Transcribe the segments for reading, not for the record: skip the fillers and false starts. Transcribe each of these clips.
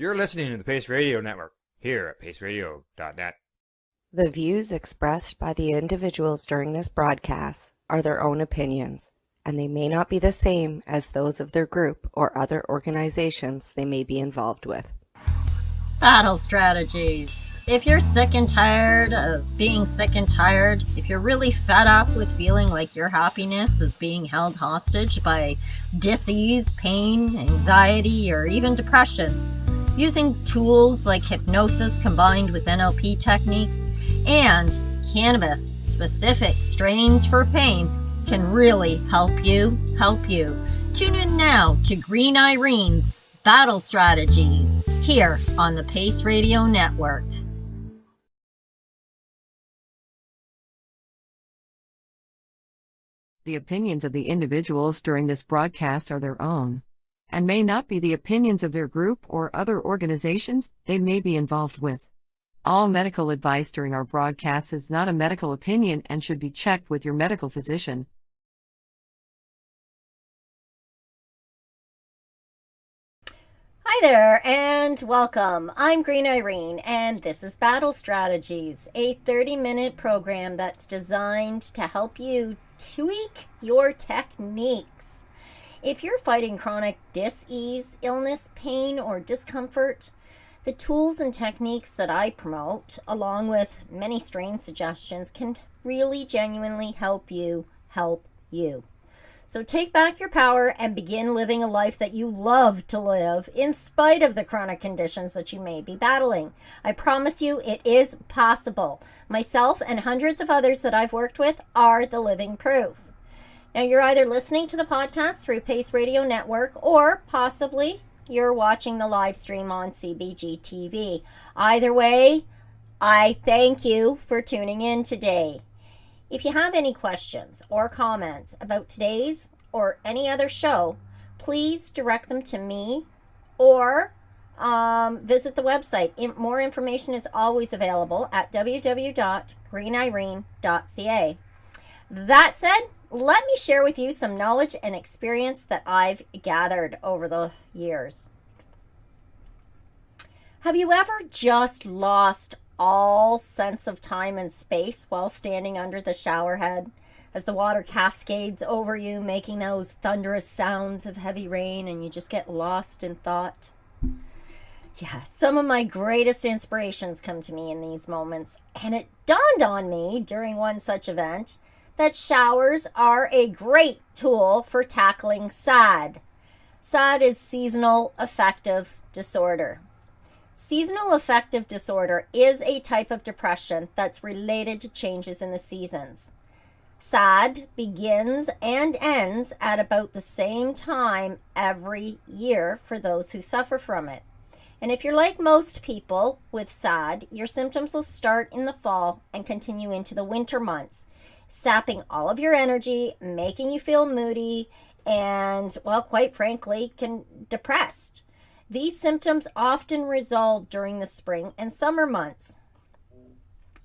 You're listening to the Pace Radio Network here at paceradio.net. The views expressed by the individuals during this broadcast are their own opinions, and they may not be the same as those of their group or other organizations they may be involved with. Battle strategies. If you're sick and tired of being sick and tired, if you're really fed up with feeling like your happiness is being held hostage by dis-ease, pain, anxiety, or even depression, using tools like hypnosis combined with NLP techniques and cannabis-specific strains for pains can really help you. Tune in now to Green Irene's Battle Strategies here on the Pace Radio Network. The opinions of the individuals during this broadcast are their own, and may not be the opinions of their group or other organizations they may be involved with. All medical advice during our broadcast is not a medical opinion and should be checked with your medical physician. Hi there, and welcome. I'm Green Irene, and this is Battle Strategies, a 30-minute program that's designed to help you tweak your techniques. If you're fighting chronic dis-ease, illness, pain, or discomfort, the tools and techniques that I promote, along with many strain suggestions, can really genuinely help you. So take back your power and begin living a life that you love to live in spite of the chronic conditions that you may be battling. I promise you it is possible. Myself and hundreds of others that I've worked with are the living proof. Now, you're either listening to the podcast through Pace Radio Network or possibly you're watching the live stream on CBG TV. Either way, I thank you for tuning in today. If you have any questions or comments about today's or any other show, please direct them to me or visit the website. More information is always available at www.greenirene.ca. That said, let me share with you some knowledge and experience that I've gathered over the years. Have you ever just lost all sense of time and space while standing under the shower head as the water cascades over you, making those thunderous sounds of heavy rain, and you just get lost in thought? Yeah, some of my greatest inspirations come to me in these moments, and it dawned on me during one such event that showers are a great tool for tackling SAD. SAD is seasonal affective disorder. Seasonal affective disorder is a type of depression that's related to changes in the seasons. SAD begins and ends at about the same time every year for those who suffer from it. And if you're like most people with SAD, your symptoms will start in the fall and continue into the winter months, sapping all of your energy, making you feel moody, and, well, quite frankly, depressed. These symptoms often resolve during the spring and summer months.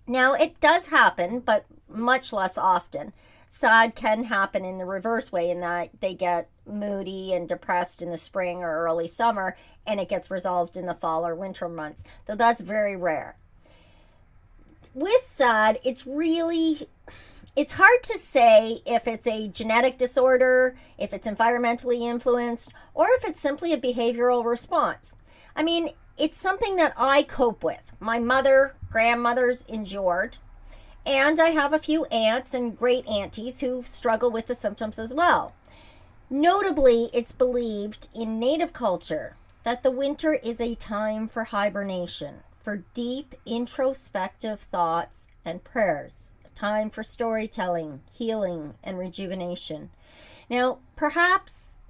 Now, it does happen, but much less often. SAD can happen in the reverse way, in that they get moody and depressed in the spring or early summer, and it gets resolved in the fall or winter months, though that's very rare. With SAD, it's hard to say if it's a genetic disorder, if it's environmentally influenced, or if it's simply a behavioral response. I mean, it's something that I cope with. My mother, grandmothers endured, and I have a few aunts and great aunties who struggle with the symptoms as well. Notably, it's believed in Native culture that the winter is a time for hibernation, for deep introspective thoughts and prayers. Time for storytelling, healing, and rejuvenation. Now, perhaps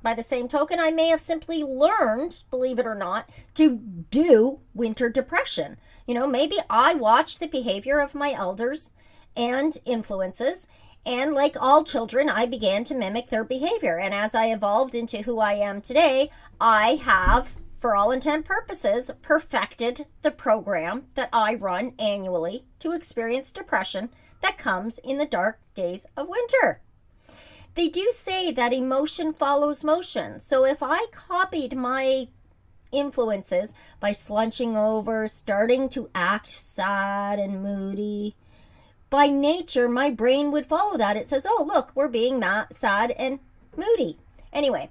by the same token, I may have simply learned, believe it or not, to do winter depression. Maybe I watched the behavior of my elders and influences, and like all children, I began to mimic their behavior. And as I evolved into who I am today, I have, for all intent purposes, perfected the program that I run annually to experience depression that comes in the dark days of winter. They do say that emotion follows motion. So if I copied my influences by slunching over, starting to act sad and moody, by nature, my brain would follow that. It says, oh, look, we're being sad and moody. Anyway,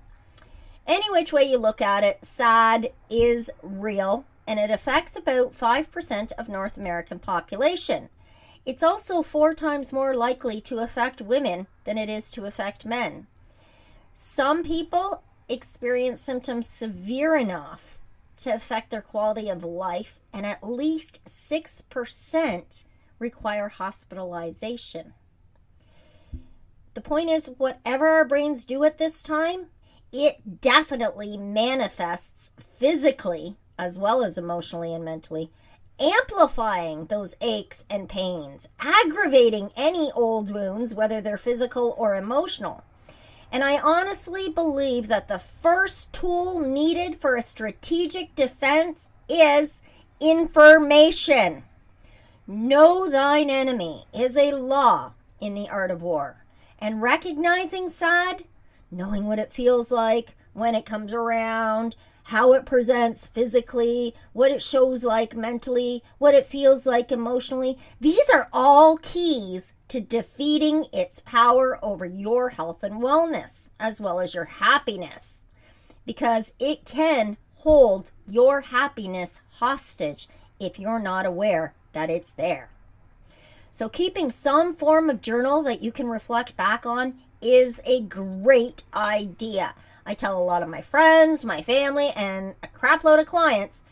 any which way you look at it, SAD is real, and it affects about 5% of North American population. It's also 4 times more likely to affect women than it is to affect men. Some people experience symptoms severe enough to affect their quality of life, and at least 6% require hospitalization. The point is, whatever our brains do at this time, it definitely manifests physically as well as emotionally and mentally, amplifying those aches and pains, aggravating any old wounds, whether they're physical or emotional. And I honestly believe that the first tool needed for a strategic defense is information. Know thine enemy is a law in the art of war. And recognizing SAD, knowing what it feels like when it comes around, how it presents physically, what it shows like mentally, what it feels like emotionally, these are all keys to defeating its power over your health and wellness, as well as your happiness, because it can hold your happiness hostage if you're not aware that it's there. So keeping some form of journal that you can reflect back on is a great idea. I tell a lot of my friends, my family, and a crap load of clients,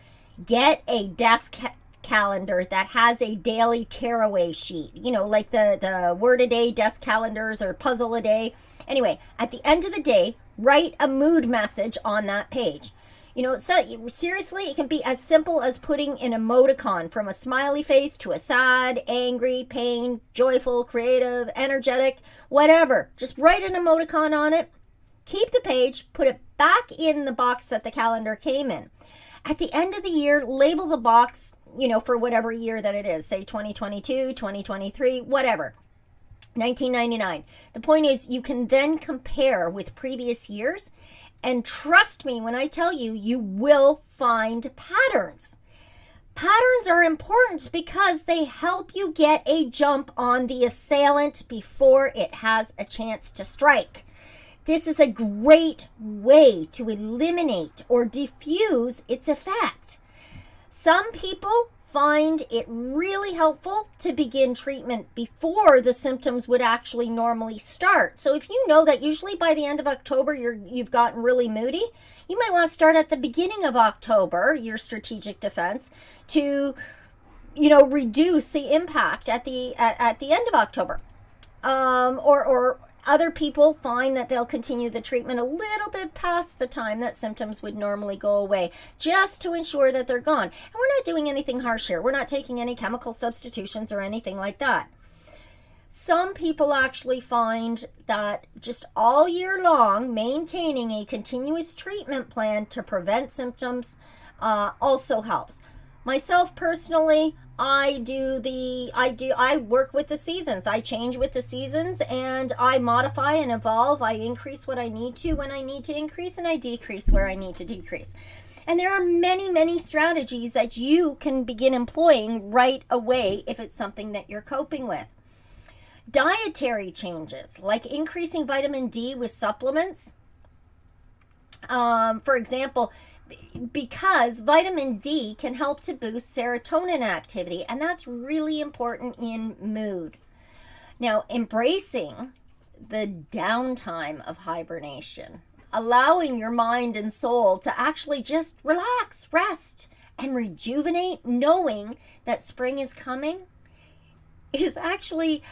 get a desk calendar that has a daily tearaway sheet. You know, like the word a day desk calendars or puzzle a day. Anyway, at the end of the day, write a mood message on that page. You know, so seriously, it can be as simple as putting an emoticon from a smiley face to a sad, angry, pain, joyful, creative, energetic, whatever. Just write an emoticon on it. Keep the page, put it back in the box that the calendar came in. At the end of the year, label the box, you know, for whatever year that it is, say 2022, 2023, whatever, 1999. The point is, you can then compare with previous years, and trust me when I tell you, you will find patterns. Patterns are important because they help you get a jump on the assailant before it has a chance to strike. This is a great way to eliminate or diffuse its effect. Some people find it really helpful to begin treatment before the symptoms would actually normally start. So if you know that usually by the end of October you've gotten really moody, you might want to start at the beginning of October, your strategic defense, to, you know, reduce the impact at the end of October. Or other people find that they'll continue the treatment a little bit past the time that symptoms would normally go away, just to ensure that they're gone. And we're not doing anything harsh here. We're not taking any chemical substitutions or anything like that. Some people actually find that just all year long, maintaining a continuous treatment plan to prevent symptoms also helps. Myself personally, I work with the seasons. I change with the seasons, and I modify and evolve. I increase what I need to when I need to increase, and I decrease where I need to decrease. And there are many, many strategies that you can begin employing right away if it's something that you're coping with. Dietary changes, like increasing vitamin D with supplements. For example, because vitamin D can help to boost serotonin activity, and that's really important in mood. Now, embracing the downtime of hibernation, allowing your mind and soul to actually just relax, rest, and rejuvenate, knowing that spring is coming, is actually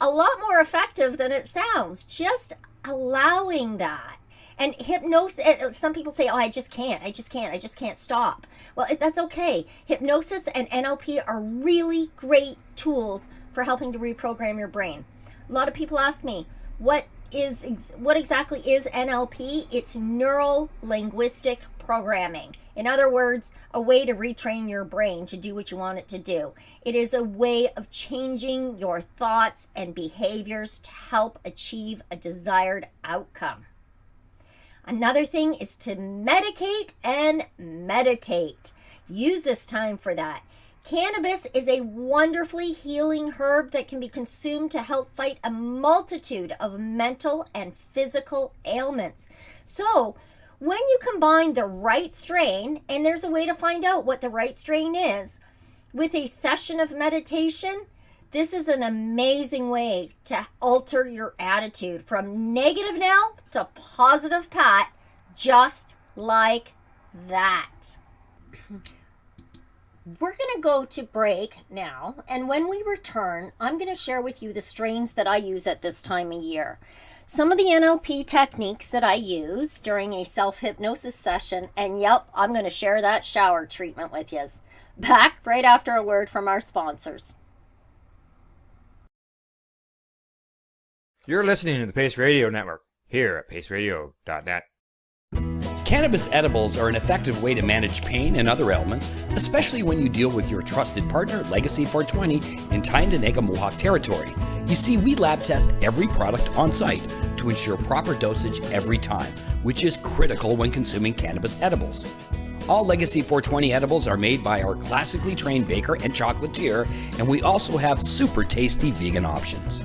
a lot more effective than it sounds. Just allowing that. And hypnosis, some people say, oh, I just can't stop. Well, that's okay. Hypnosis and NLP are really great tools for helping to reprogram your brain. A lot of people ask me, what exactly is NLP? It's neural linguistic programming. In other words, a way to retrain your brain to do what you want it to do. It is a way of changing your thoughts and behaviors to help achieve a desired outcome. Another thing is to medicate and meditate. Use this time for that. Cannabis is a wonderfully healing herb that can be consumed to help fight a multitude of mental and physical ailments. So, when you combine the right strain, and there's a way to find out what the right strain is, with a session of meditation, this is an amazing way to alter your attitude from negative Nell to positive Pat, just like that. We're going to go to break now, and when we return, I'm going to share with you the strains that I use at this time of year. Some of the NLP techniques that I use during a self-hypnosis session, and yep, I'm going to share that shower treatment with you. Back right after a word from our sponsors. You're listening to the Pace Radio Network here at paceradio.net. Cannabis edibles are an effective way to manage pain and other ailments, especially when you deal with your trusted partner, Legacy 420, in Tyendinaga Mohawk territory. You see, we lab test every product on site to ensure proper dosage every time, which is critical when consuming cannabis edibles. All Legacy 420 edibles are made by our classically trained baker and chocolatier, and we also have super tasty vegan options.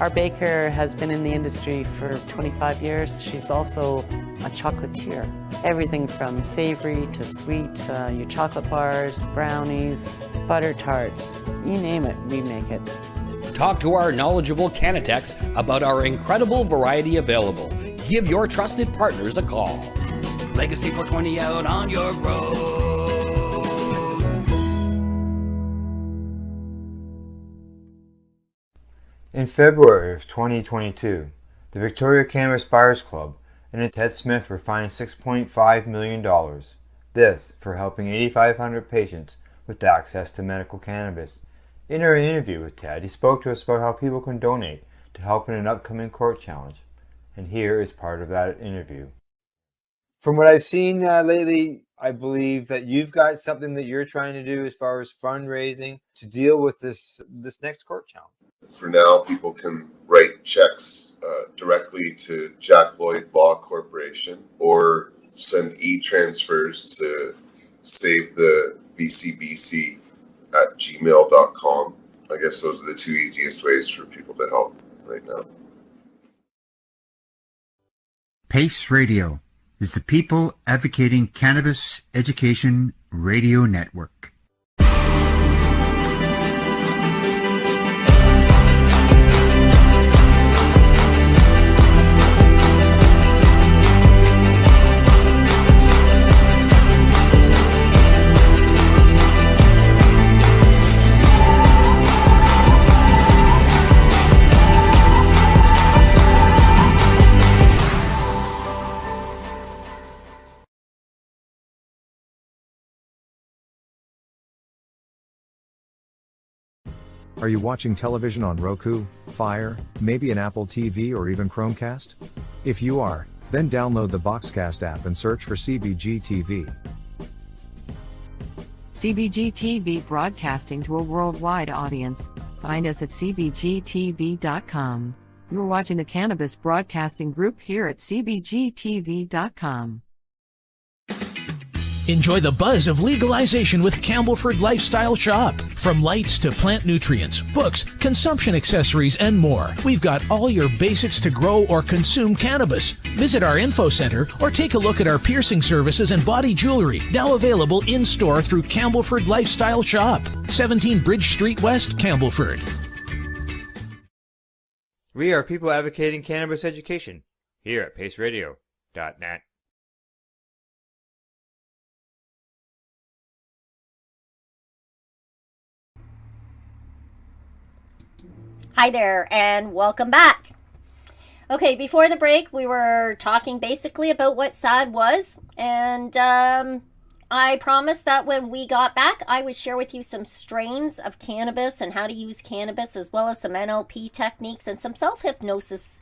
Our baker has been in the industry for 25 years. She's also a chocolatier. Everything from savory to sweet, your chocolate bars, brownies, butter tarts, you name it, we make it. Talk to our knowledgeable Cannatex about our incredible variety available. Give your trusted partners a call. Legacy 420 out on your road. In February of 2022, the Victoria Cannabis Buyers Club and Ted Smith were fined $6.5 million. This for helping 8,500 patients with access to medical cannabis. In our interview with Ted, he spoke to us about how people can donate to help in an upcoming court challenge. And here is part of that interview. From what I've seen lately, I believe that you've got something that you're trying to do as far as fundraising to deal with this next court challenge. For now, people can write checks directly to Jack Lloyd Law Corporation or send e-transfers to save the VCBC at gmail.com. I guess those are the two easiest ways for people to help right now. PACE Radio is the People Advocating Cannabis Education Radio Network. Are you watching television on Roku, Fire, maybe an Apple TV or even Chromecast? If you are, then download the Boxcast app and search for CBG TV. CBG TV broadcasting to a worldwide audience. Find us at cbgtv.com. You're watching the Cannabis Broadcasting Group here at cbgtv.com. Enjoy the buzz of legalization with Campbellford Lifestyle Shop. From lights to plant nutrients, books, consumption accessories, and more, we've got all your basics to grow or consume cannabis. Visit our info center or take a look at our piercing services and body jewelry, now available in-store through Campbellford Lifestyle Shop, 17 Bridge Street West, Campbellford. We are people advocating cannabis education here at paceradio.net. Hi there, and welcome back. Okay, before the break, we were talking basically about what SAD was, and I promised that when we got back, I would share with you some strains of cannabis and how to use cannabis, as well as some NLP techniques and some self-hypnosis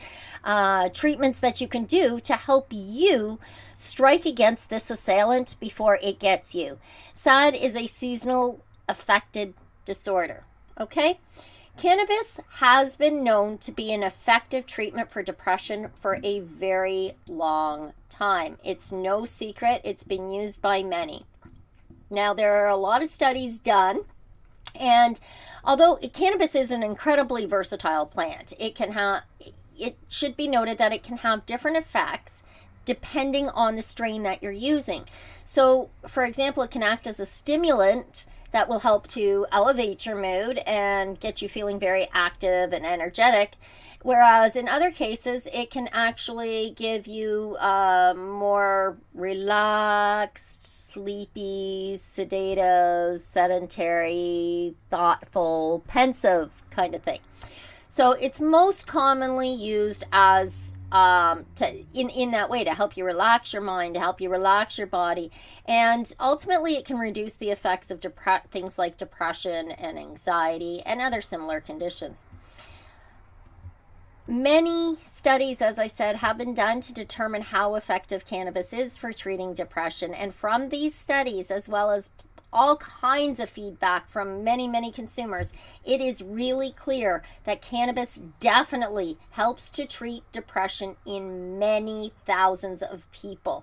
treatments that you can do to help you strike against this assailant before it gets you. SAD is a seasonal affected disorder, okay? Cannabis has been known to be an effective treatment for depression for a very long time. It's no secret. It's been used by many. Now, there are a lot of studies done, and although cannabis is an incredibly versatile plant, it should be noted that it can have different effects depending on the strain that you're using. So, for example, it can act as a stimulant that will help to elevate your mood and get you feeling very active and energetic. Whereas in other cases, it can actually give you more relaxed, sleepy, sedative, sedentary, thoughtful, pensive kind of thing. So it's most commonly used as in that way, to help you relax your mind, to help you relax your body, and ultimately it can reduce the effects of things like depression and anxiety and other similar conditions. Many studies, as I said, have been done to determine how effective cannabis is for treating depression, and from these studies, as well as all kinds of feedback from many consumers, it is really clear that cannabis definitely helps to treat depression in many thousands of people.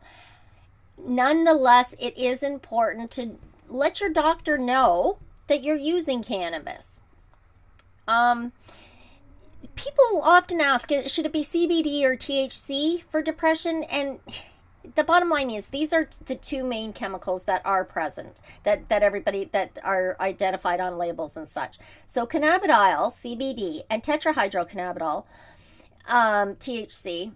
Nonetheless, it is important to let your doctor know that you're using cannabis. People often ask, should it be CBD or THC for depression? And the bottom line is, these are the two main chemicals that are present, that are identified on labels and such. So cannabidiol, CBD, and tetrahydrocannabinol, THC,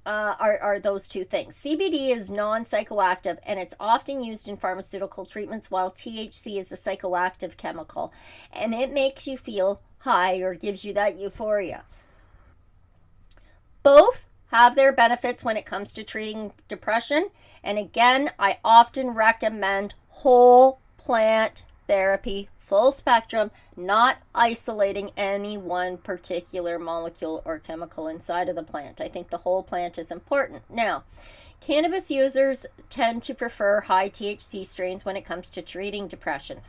are those two things. CBD is non-psychoactive, and it's often used in pharmaceutical treatments, while THC is a psychoactive chemical, and it makes you feel high or gives you that euphoria. Both have their benefits when it comes to treating depression. And again, I often recommend whole plant therapy, full spectrum, not isolating any one particular molecule or chemical inside of the plant. I think the whole plant is important. Now, cannabis users tend to prefer high THC strains when it comes to treating depression.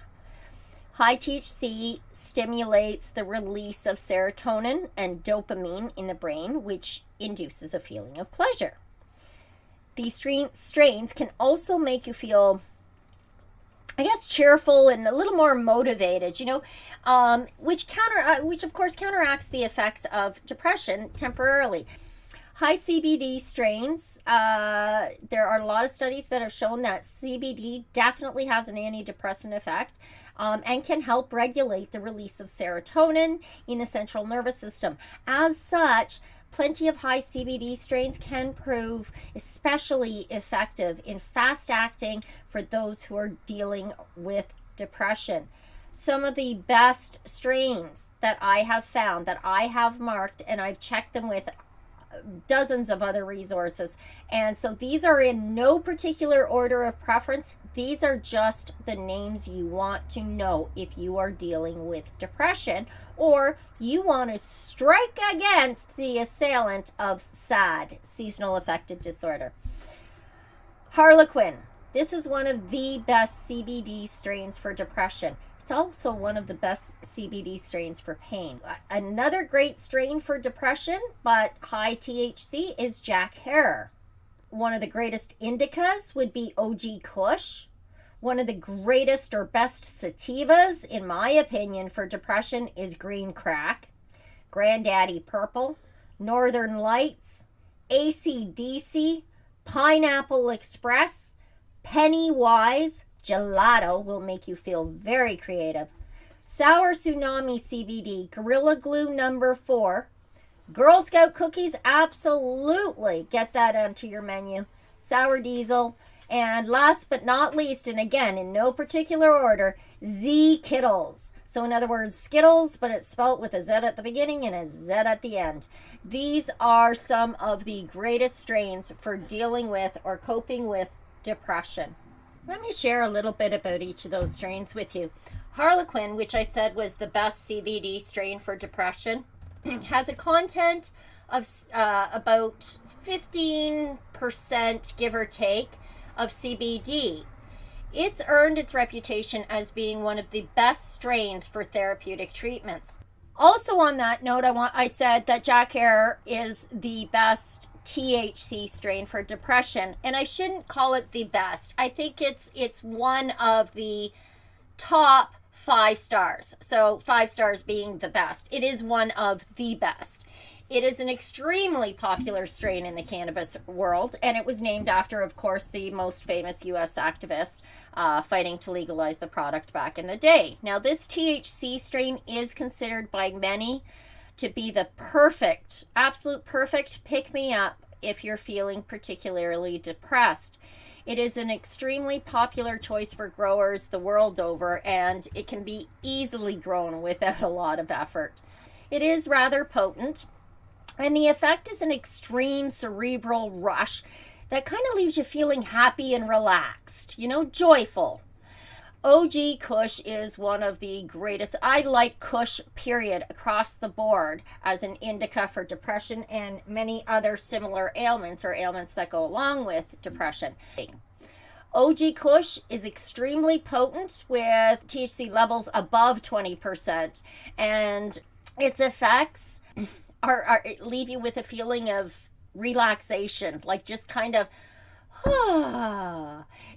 High THC stimulates the release of serotonin and dopamine in the brain, which induces a feeling of pleasure. These strains can also make you feel, I guess, cheerful and a little more motivated, which of course counteracts the effects of depression temporarily. High CBD strains, there are a lot of studies that have shown that CBD definitely has an antidepressant effect, and can help regulate the release of serotonin in the central nervous system. As such, plenty of high CBD strains can prove especially effective in fast acting for those who are dealing with depression. Some of the best strains that I have found, that I have marked, and I've checked them with dozens of other resources, and so these are in no particular order of preference. These are just the names you want to know if you are dealing with depression, or you want to strike against the assailant of SAD, seasonal affective disorder. Harlequin. This is one of the best CBD strains for depression. It's also one of the best CBD strains for pain. Another great strain for depression, but high THC, is Jack Herer. One of the greatest indicas would be OG Kush. One of the greatest or best sativas, in my opinion, for depression is Green Crack, Granddaddy Purple, Northern Lights, AC/DC, Pineapple Express, Pennywise. Gelato will make you feel very creative. Sour Tsunami CBD, Gorilla Glue number 4. Girl Scout cookies, absolutely get that onto your menu. Sour Diesel. And last but not least, and again, in no particular order, Z Kittles. So in other words, Skittles, but it's spelt with a Z at the beginning and a Z at the end. These are some of the greatest strains for dealing with or coping with depression. Let me share a little bit about each of those strains with you. Harlequin, which I said was the best CBD strain for depression, has a content of about 15%, give or take, of CBD. It's earned its reputation as being one of the best strains for therapeutic treatments. Also on that note, I said that Jack Herer is the best THC strain for depression, and I shouldn't call it the best. I think it's one of the top 5 stars. So 5 stars being the best. It is one of the best. It is an extremely popular strain in the cannabis world, and it was named after, of course, the most famous U.S. activist fighting to legalize the product back in the day. Now, this THC strain is considered by many to be the perfect, absolute perfect pick-me-up if you're feeling particularly depressed. It is an extremely popular choice for growers the world over, and it can be easily grown without a lot of effort. It is rather potent, and the effect is an extreme cerebral rush that kind of leaves you feeling happy and relaxed, joyful. OG Kush is one of the greatest. I like Kush, period, across the board as an indica for depression and many other similar ailments or ailments that go along with depression. OG Kush is extremely potent with THC levels above 20%, and its effects leave you with a feeling of relaxation, like just kind of,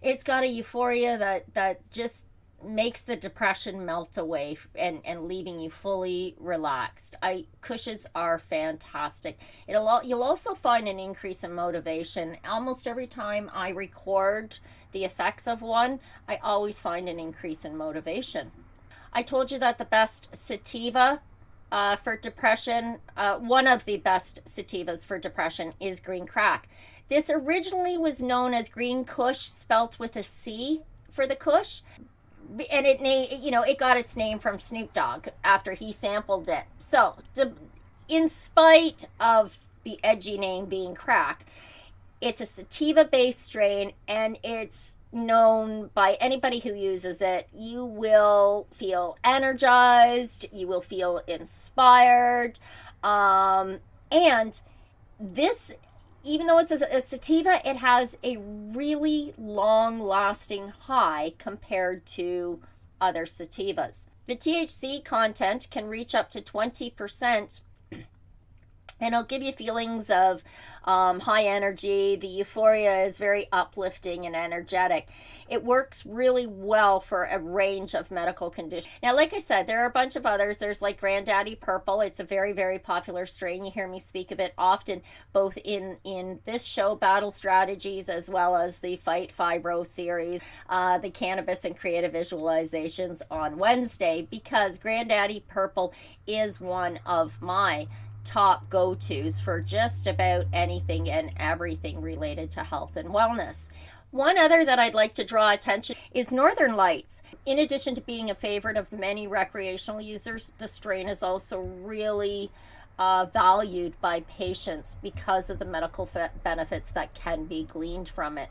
it's got a euphoria that just makes the depression melt away and leaving you fully relaxed. Kushes are fantastic. You'll also find an increase in motivation. Almost every time I record the effects of one, I always find an increase in motivation. I told you that the best sativa for depression, one of the best sativas for depression is green crack. This originally was known as green kush, spelt with a C for the kush, and it got its name from Snoop Dogg after he sampled it. So, in spite of the edgy name being crack, it's a sativa-based strain, and it's known by anybody who uses it. You will feel energized, you will feel inspired, and this, even though it's a sativa, it has a really long-lasting high compared to other sativas. The THC content can reach up to 20%, and it'll give you feelings of high energy. The euphoria is very uplifting and energetic. It works really well for a range of medical conditions. Now, like I said, there are a bunch of others. There's like Granddaddy Purple. It's a very, very popular strain. You hear me speak of it often, both in this show, Battle Strategies, as well as the Fight Fibro series, the Cannabis and Creative Visualizations on Wednesday, because Granddaddy Purple is one of my top go-tos for just about anything and everything related to health and wellness. One other that I'd like to draw attention is Northern Lights. In addition to being a favorite of many recreational users, the strain is also really valued by patients because of the medical benefits that can be gleaned from it.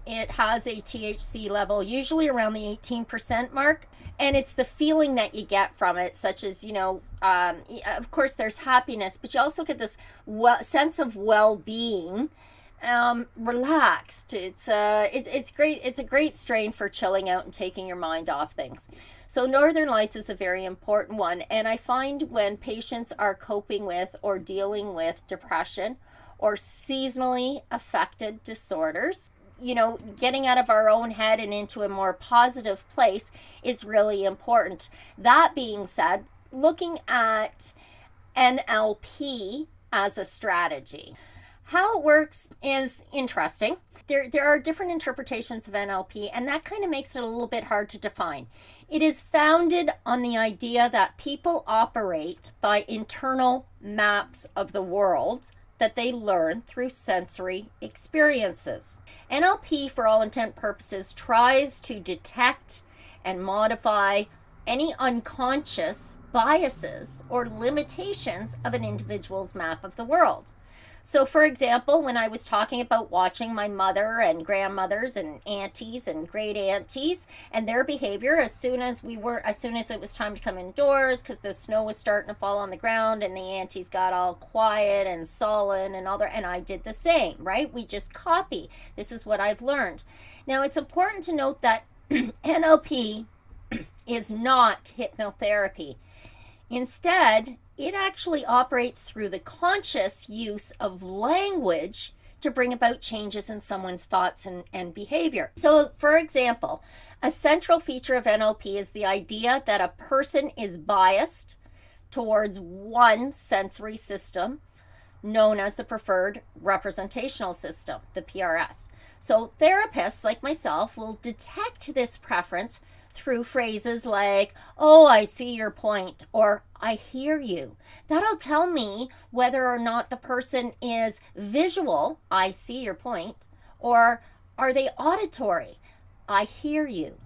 It has a THC level usually around the 18% mark, and it's the feeling that you get from it, such as, of course there's happiness, but you also get this sense of well-being, relaxed. It's great. It's a great strain for chilling out and taking your mind off things. So Northern Lights is a very important one, and I find when patients are coping with or dealing with depression or seasonally affected disorders, getting out of our own head and into a more positive place is really important. That being said, looking at NLP as a strategy. How it works is interesting. There are different interpretations of NLP, and that kind of makes it a little bit hard to define. It is founded on the idea that people operate by internal maps of the world that they learn through sensory experiences. NLP, for all intent purposes, tries to detect and modify any unconscious biases or limitations of an individual's map of the world. So, for example, when I was talking about watching my mother and grandmothers and aunties and great aunties and their behavior as soon as it was time to come indoors because the snow was starting to fall on the ground and the aunties got all quiet and sullen and all that, and I did the same, right? We just copy. This is what I've learned. Now, it's important to note that NLP is not hypnotherapy. Instead, it actually operates through the conscious use of language to bring about changes in someone's thoughts and behavior. So, for example, a central feature of NLP is the idea that a person is biased towards one sensory system known as the preferred representational system, the PRS. So therapists like myself will detect this preference through phrases like, "Oh, I see your point," or "I hear you." That'll tell me whether or not the person is visual, "I see your point," or are they auditory, "I hear you."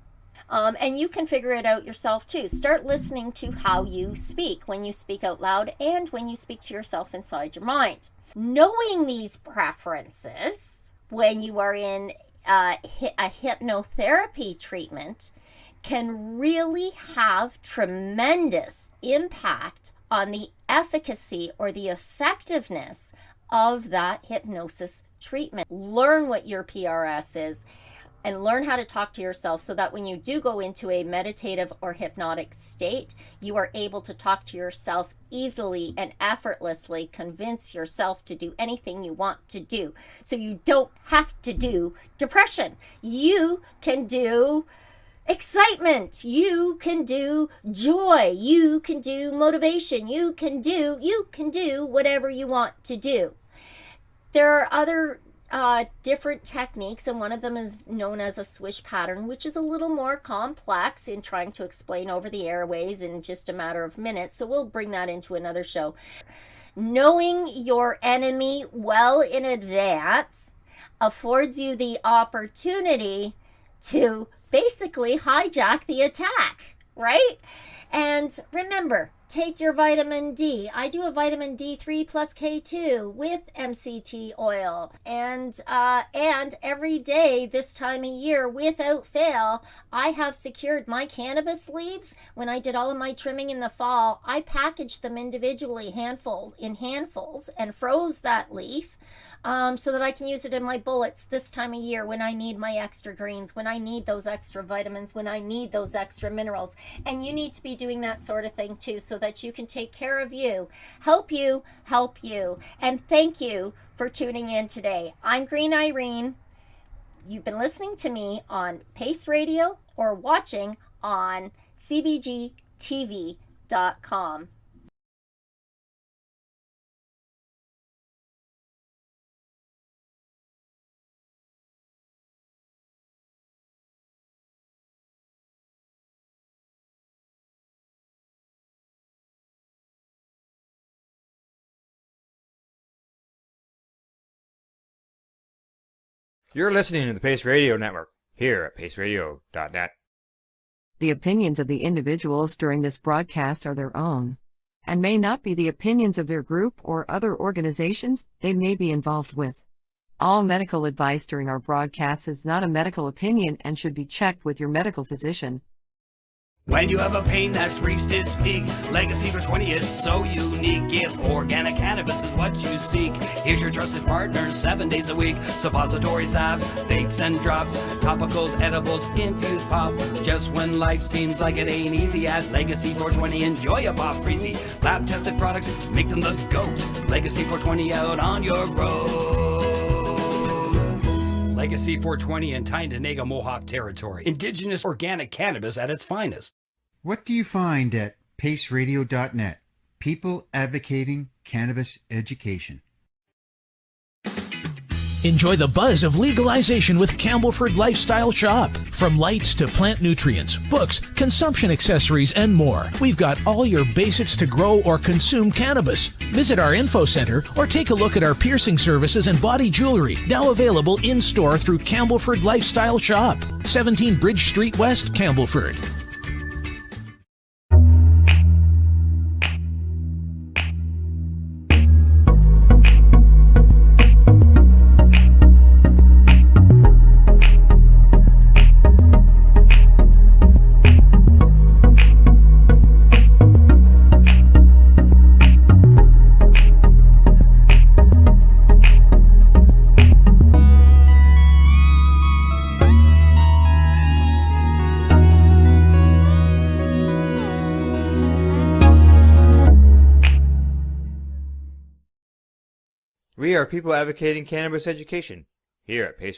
And you can figure it out yourself too. Start listening to how you speak when you speak out loud and when you speak to yourself inside your mind. Knowing these preferences when you are in a hypnotherapy treatment can really have tremendous impact on the efficacy or the effectiveness of that hypnosis treatment. Learn what your PRS is and learn how to talk to yourself so that when you do go into a meditative or hypnotic state, you are able to talk to yourself easily and effortlessly, convince yourself to do anything you want to do. So you don't have to do depression. You can do excitement, you can do joy, you can do motivation, you can do whatever you want to do. There are other different techniques, and one of them is known as a swish pattern, which is a little more complex in trying to explain over the airways in just a matter of minutes. So we'll bring that into another show. Knowing your enemy well in advance affords you the opportunity to basically hijack the attack, right? And remember, take your vitamin D. I do a vitamin D3 plus K2 with MCT oil. And every day this time of year, without fail, I have secured my cannabis leaves. When I did all of my trimming in the fall, I packaged them individually, handfuls, and froze that leaf. So that I can use it in my bullets this time of year when I need my extra greens, when I need those extra vitamins, when I need those extra minerals. And you need to be doing that sort of thing too, so that you can take care of you, help you. And thank you for tuning in today. I'm Green Irene. You've been listening to me on Pace Radio or watching on cbgtv.com. You're listening to the Pace Radio Network here at paceradio.net. The opinions of the individuals during this broadcast are their own, and may not be the opinions of their group or other organizations they may be involved with. All medical advice during our broadcast is not a medical opinion and should be checked with your medical physician. When you have a pain that's reached its peak, Legacy for 20, it's so unique. If organic cannabis is what you seek, here's your trusted partner 7 days a week. Suppository salves, vapes and drops, topicals, edibles, infused pop. Just when life seems like it ain't easy, at Legacy 420, enjoy a pop freezy. Lab tested products, make them the GOAT. Legacy 420 out on your road. Legacy 420 in Tyendinaga Mohawk territory. Indigenous organic cannabis at its finest. What do you find at paceradio.net? People advocating cannabis education. Enjoy the buzz of legalization with Campbellford Lifestyle Shop. From lights to plant nutrients, books, consumption accessories, and more, we've got all your basics to grow or consume cannabis. Visit our info center or take a look at our piercing services and body jewelry, now available in-store through Campbellford Lifestyle Shop, 17 Bridge Street West, Campbellford. We are people advocating cannabis education here at Pace